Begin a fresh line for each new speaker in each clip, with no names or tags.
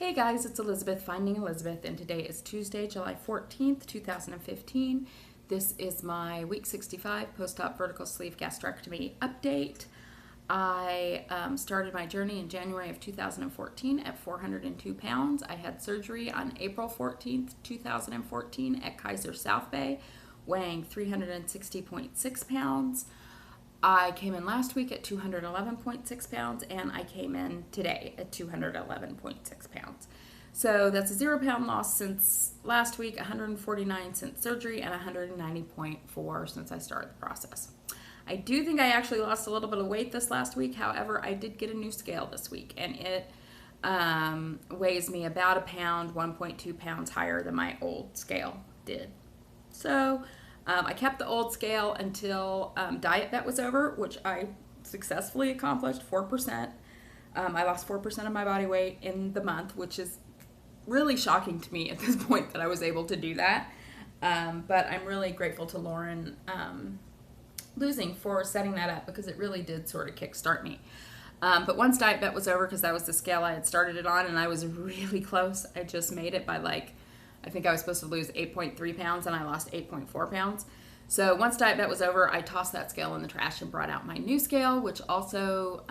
Hey guys, it's Elizabeth finding Elizabeth, and today is Tuesday, July 14th, 2015. This is my week 65 post-op vertical sleeve gastrectomy update. I started my journey in January of 2014 at 402 pounds. I had surgery on April 14th, 2014 at Kaiser South Bay, weighing 360.6 pounds. I came in last week at 211.6 pounds, and I came in today at 211.6 pounds. So that's a 0 pound loss since last week, 149 since surgery, and 190.4 since I started the process. I do think I actually lost a little bit of weight this last week. However, I did get a new scale this week, and it weighs me about a pound, 1.2 pounds higher than my old scale did. So I kept the old scale until diet bet was over, which I successfully accomplished, 4%. I lost 4% of my body weight in the month, which is really shocking to me at this point that I was able to do that. But I'm really grateful to Lauren losing for setting that up, because it really did sort of kickstart me. But once diet bet was over, because that was the scale I had started it on, and I was really close. I just made it by I think I was supposed to lose 8.3 pounds, and I lost 8.4 pounds. So once diet bet was over, I tossed that scale in the trash and brought out my new scale, which also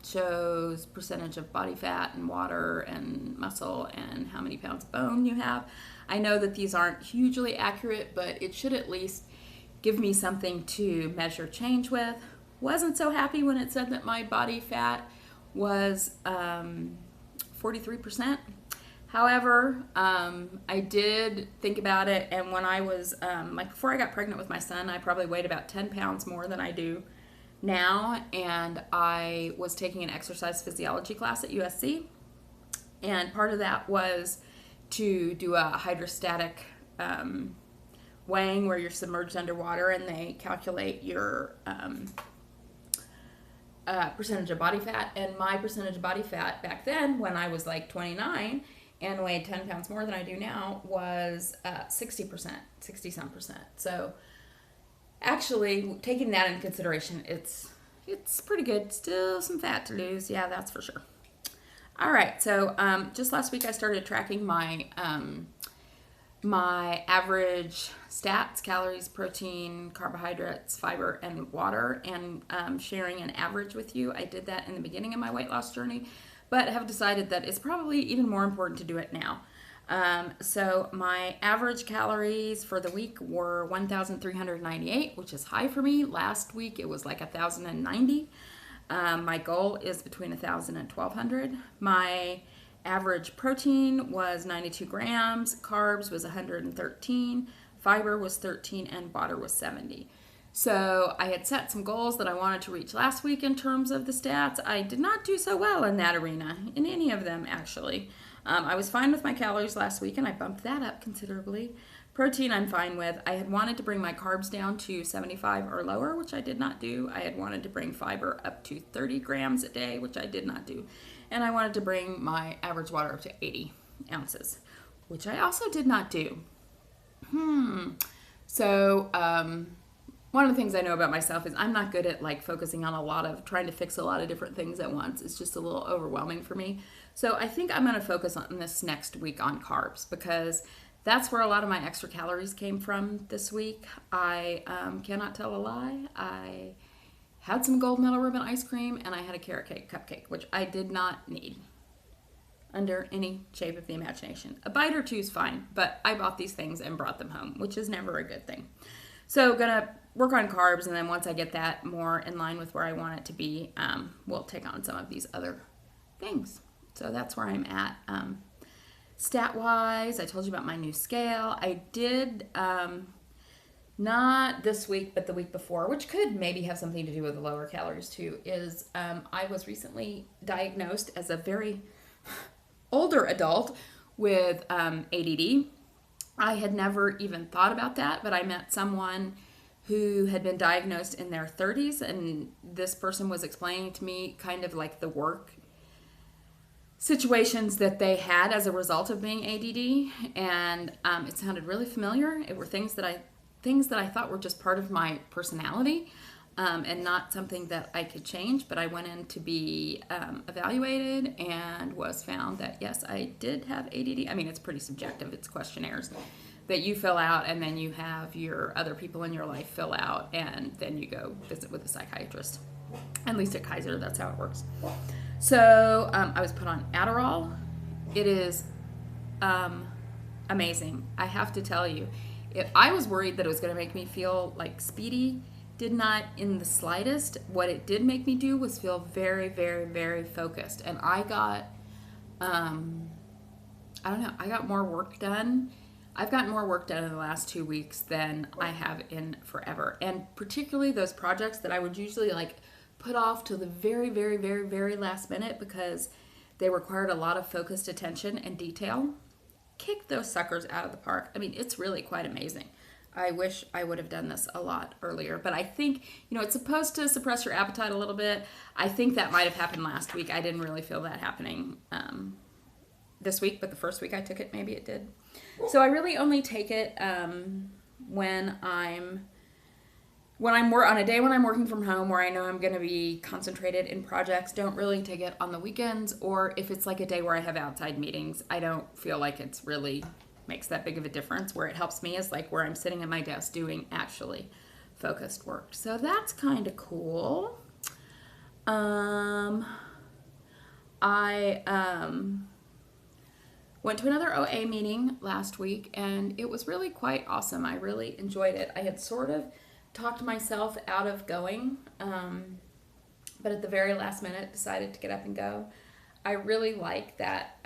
shows percentage of body fat and water and muscle and how many pounds of bone you have. I know that these aren't hugely accurate, but it should at least give me something to measure change with. Wasn't so happy when it said that my body fat was 43%. However, I did think about it, and when I was, before I got pregnant with my son, I probably weighed about 10 pounds more than I do now, and I was taking an exercise physiology class at USC, and part of that was to do a hydrostatic weighing where you're submerged underwater, and they calculate your percentage of body fat, and my percentage of body fat back then, when I was like 29, and weighed 10 pounds more than I do now, was 60%, 60-some percent. So actually, taking that into consideration, it's pretty good. Still some fat to lose, yeah, that's for sure. All right, so just last week I started tracking my my average stats: calories, protein, carbohydrates, fiber, and water, and sharing an average with you. I did that in the beginning of my weight loss journey, but have decided that it's probably even more important to do it now. So my average calories for the week were 1,398, which is high for me. Last week it was like 1,090. My goal is between 1,000 and 1,200. My average protein was 92 grams, carbs was 113, fiber was 13, and water was 70. So I had set some goals that I wanted to reach last week in terms of the stats. I did not do so well in that arena, in any of them actually. I was fine with my calories last week, and I bumped that up considerably. Protein I'm fine with. I had wanted to bring my carbs down to 75 or lower, which I did not do. I had wanted to bring fiber up to 30 grams a day, which I did not do. And I wanted to bring my average water up to 80 ounces, which I also did not do. So, one of the things I know about myself is I'm not good at focusing on trying to fix a lot of different things at once. It's just a little overwhelming for me. So I think I'm going to focus on this next week on carbs, because that's where a lot of my extra calories came from this week. I cannot tell a lie. I had some gold medal ribbon ice cream, and I had a carrot cake cupcake, which I did not need under any shape of the imagination. A bite or two is fine, but I bought these things and brought them home, which is never a good thing. So gonna work on carbs, and then once I get that more in line with where I want it to be, we'll take on some of these other things. So that's where I'm at. Stat-wise, I told you about my new scale. I did, not this week, but the week before, which could maybe have something to do with the lower calories too, is I was recently diagnosed as a very older adult with ADD. I had never even thought about that, but I met someone who had been diagnosed in their 30s, and this person was explaining to me kind of like the work situations that they had as a result of being ADD, and it sounded really familiar. It were things that I thought were just part of my personality. and not something that I could change, but I went in to be evaluated and was found that yes, I did have ADD. I mean, it's pretty subjective. It's questionnaires that you fill out, and then you have your other people in your life fill out, and then you go visit with a psychiatrist. At least at Kaiser, that's how it works. So I was put on Adderall. It is amazing. I have to tell you, I was worried that it was going to make me feel like speedy. Did not in the slightest. What it did make me do was feel very, very, very focused. And I got, I don't know, I got more work done. I've gotten more work done in the last 2 weeks than I have in forever. And particularly those projects that I would usually like put off till the very, very, very, very last minute because they required a lot of focused attention and detail. Kick those suckers out of the park. I mean, it's really quite amazing. I wish I would have done this a lot earlier, but I think, it's supposed to suppress your appetite a little bit. I think that might have happened last week. I didn't really feel that happening this week, but the first week I took it, maybe it did. So I really only take it when I'm on a day when I'm working from home where I know I'm going to be concentrated in projects. Don't really take it on the weekends, or if it's like a day where I have outside meetings, I don't feel like it's really makes that big of a difference. Where it helps me is like where I'm sitting at my desk doing actually focused work. So that's kind of cool. I went to another OA meeting last week, and it was really quite awesome. I really enjoyed it. I had sort of talked myself out of going, but at the very last minute decided to get up and go. I really like that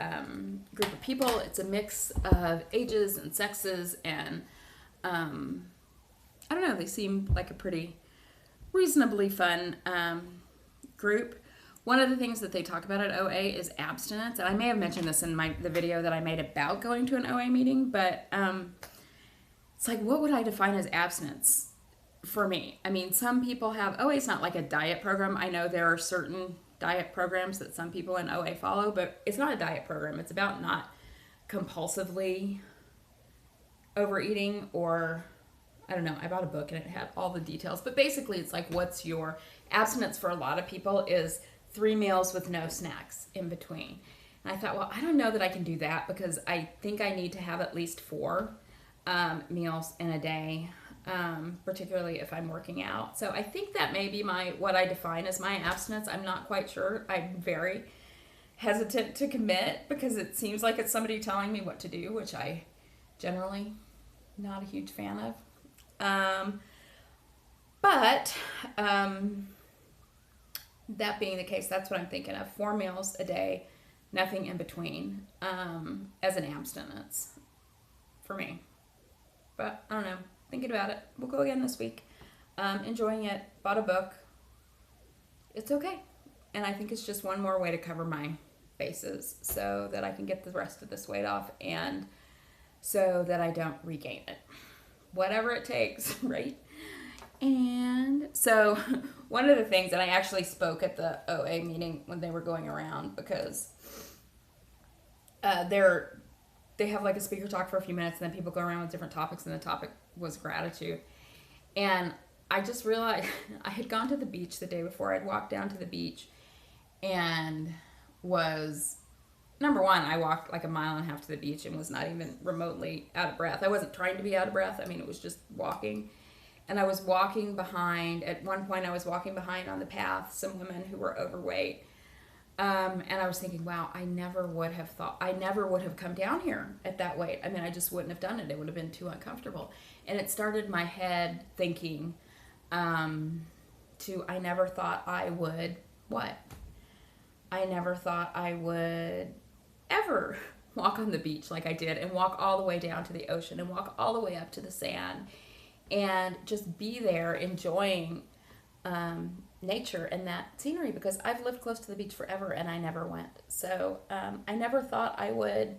group of people. It's a mix of ages and sexes, and I don't know, they seem like a pretty reasonably fun group. One of the things that they talk about at OA is abstinence, and I may have mentioned this in the video that I made about going to an OA meeting, but it's like, what would I define as abstinence for me? I mean, some people have, OA is not like a diet program. I know there are certain diet programs that some people in OA follow, but it's not a diet program. It's about not compulsively overeating, or I don't know, I bought a book and it had all the details, but basically it's like, what's your abstinence for a lot of people is 3 meals with no snacks in between. And I thought, well, I don't know that I can do that because I think I need to have at least 4 meals in a day, particularly if I'm working out. So I think that may be what I define as my abstinence. I'm not quite sure. I'm very hesitant to commit because it seems like it's somebody telling me what to do, which I generally not a huge fan of. But that being the case, that's what I'm thinking of. 4 meals a day, nothing in between, as an abstinence for me. But I don't know. Thinking about it. We'll go again this week. Enjoying it. Bought a book. It's okay. And I think it's just one more way to cover my bases so that I can get the rest of this weight off and so that I don't regain it. Whatever it takes, right? And so one of the things that I actually spoke at the OA meeting when they were going around, because they have like a speaker talk for a few minutes and then people go around with different topics, and the topic was gratitude. And I just realized I had gone to the beach the day before. I'd walked down to the beach and was, number one, I walked like 1.5 miles to the beach and was not even remotely out of breath. I wasn't trying to be out of breath. I mean, it was just walking. And I was walking behind, at one point I was walking behind on the path some women who were overweight. And I was thinking, wow, I never would have come down here at that weight. I mean, I just wouldn't have done it. It would have been too uncomfortable. And it started my head thinking I never thought I would, I never thought I would ever walk on the beach like I did, and walk all the way down to the ocean, and walk all the way up to the sand, and just be there enjoying nature and that scenery, because I've lived close to the beach forever and I never went. So I never thought I would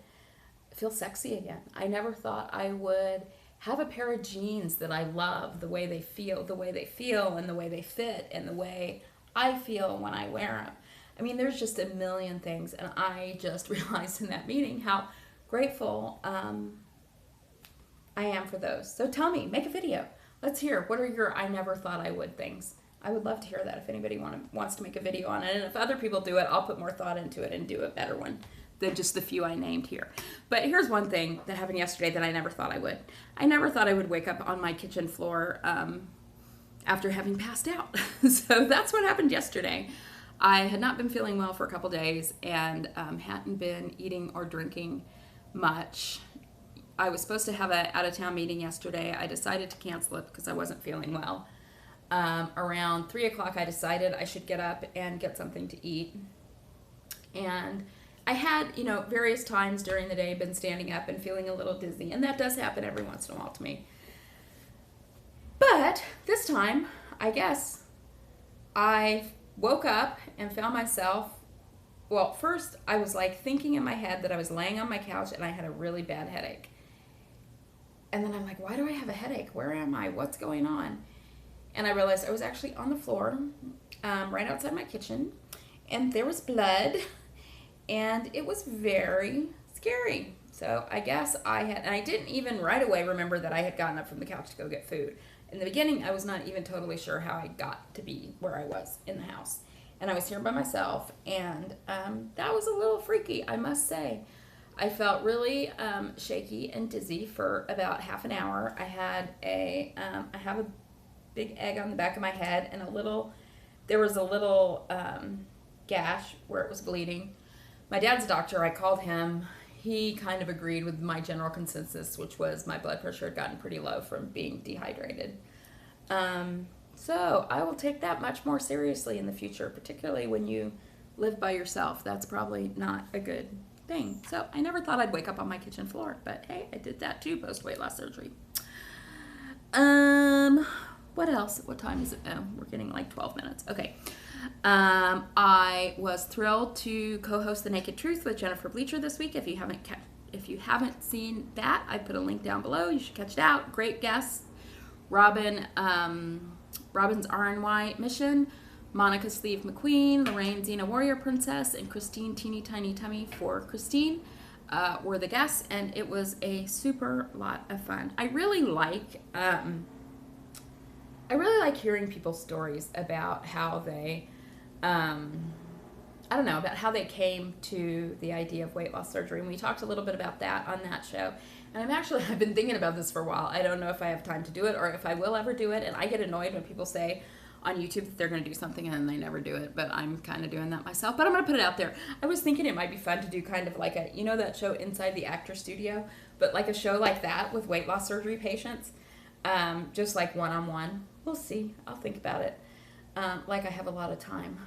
feel sexy again. I never thought I would have a pair of jeans that I love, the way they feel, and the way they fit, and the way I feel when I wear them. I mean, there's just a million things, and I just realized in that meeting how grateful I am for those. So tell me, make a video. Let's hear, what are your I never thought I would things? I would love to hear that if anybody wants to make a video on it. And if other people do it, I'll put more thought into it and do a better one than just the few I named here. But here's one thing that happened yesterday that I never thought I would. I never thought I would wake up on my kitchen floor after having passed out. So that's what happened yesterday. I had not been feeling well for a couple days and hadn't been eating or drinking much. I was supposed to have an out-of-town meeting yesterday. I decided to cancel it because I wasn't feeling well. Around 3 o'clock, I decided I should get up and get something to eat. And I had, various times during the day been standing up and feeling a little dizzy. And that does happen every once in a while to me. But this time, I guess, I woke up and found myself, well, first I was like thinking in my head that I was laying on my couch and I had a really bad headache. And then I'm like, why do I have a headache? Where am I? What's going on? And I realized I was actually on the floor right outside my kitchen, and there was blood, and it was very scary. So I guess and I didn't even right away remember that I had gotten up from the couch to go get food. In the beginning, I was not even totally sure how I got to be where I was in the house. And I was here by myself, and that was a little freaky, I must say. I felt really shaky and dizzy for about half an hour. I have a big egg on the back of my head, and there was a little gash where it was bleeding. My dad's doctor, I called him. He kind of agreed with my general consensus, which was my blood pressure had gotten pretty low from being dehydrated. So I will take that much more seriously in the future, particularly when you live by yourself. That's probably not a good thing. So I never thought I'd wake up on my kitchen floor, but hey, I did that too post weight loss surgery. What else? What time is it? Oh, we're getting like 12 minutes. Okay. I was thrilled to co-host The Naked Truth with Jennifer Bleacher this week. If you haven't seen that, I put a link down below. You should catch it out. Great guests. Robin's RNY Mission, Monica Sleeve McQueen, Lorraine Xena Warrior Princess, and Christine Teeny Tiny Tummy for Christine were the guests, and it was a super lot of fun. I really like hearing people's stories about how they, about how they came to the idea of weight loss surgery. And we talked a little bit about that on that show. And I've been thinking about this for a while. I don't know if I have time to do it or if I will ever do it. And I get annoyed when people say on YouTube that they're going to do something and then they never do it. But I'm kind of doing that myself. But I'm going to put it out there. I was thinking it might be fun to do kind of like that show Inside the Actor Studio, but like a show like that with weight loss surgery patients, just like one-on-one. We'll see. I'll think about it. I have a lot of time.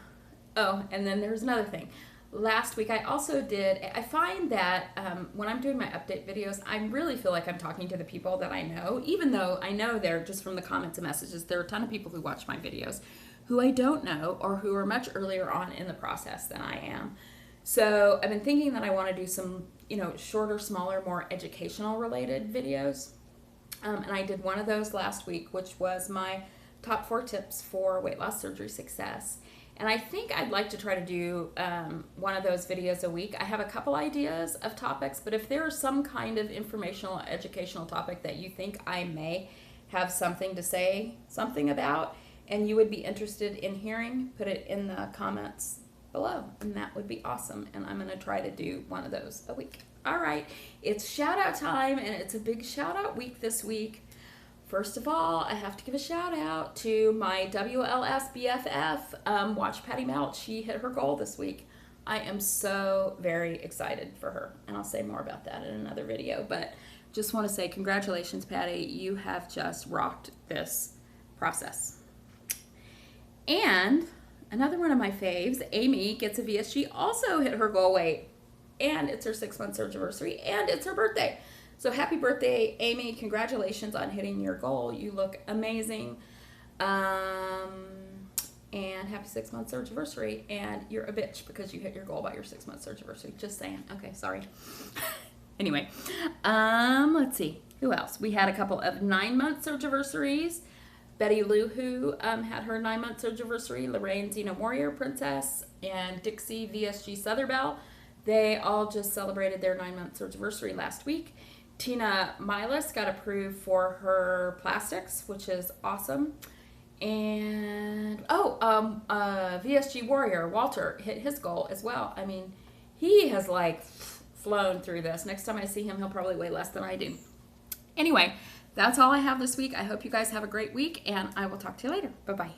Oh, and then there's another thing. Last week I find that when I'm doing my update videos, I really feel like I'm talking to the people that I know, even though I know they're just from the comments and messages. There are a ton of people who watch my videos who I don't know or who are much earlier on in the process than I am. So I've been thinking that I want to do some, shorter, smaller, more educational related videos. And I did one of those last week, which was my top 4 tips for weight loss surgery success. And I think I'd like to try to do one of those videos a week. I have a couple ideas of topics, but if there is some kind of informational, educational topic that you think I may have something to say something about and you would be interested in hearing, put it in the comments below, and that would be awesome. And I'm going to try to do one of those a week. All right, it's shout out time, and it's a big shout out week this week. First of all, I have to give a shout out to my WLS BFF, Watch Patty Melt. She hit her goal this week. I am so very excited for her, and I'll say more about that in another video, but just want to say congratulations, Patty. You have just rocked this process. And another one of my faves, Amy, gets a VSG, also hit her goal weight, and it's her 6-month surge anniversary, and it's her birthday. So happy birthday, Amy. Congratulations on hitting your goal. You look amazing. And happy 6-month surge anniversary. And you're a bitch because you hit your goal by your 6-month surge anniversary. Just saying. Okay, sorry. Anyway, let's see. Who else? We had a couple of 9-month surge anniversaries. Betty Lou, who had her 9-month surge anniversary. Lorraine Xena Warrior Princess. And Dixie VSG Sotherbell. They all just celebrated their 9-month surge anniversary last week. Tina Milas got approved for her plastics, which is awesome. And, VSG Warrior, Walter, hit his goal as well. I mean, he has like flown through this. Next time I see him, he'll probably weigh less than I do. Anyway, that's all I have this week. I hope you guys have a great week, and I will talk to you later. Bye-bye.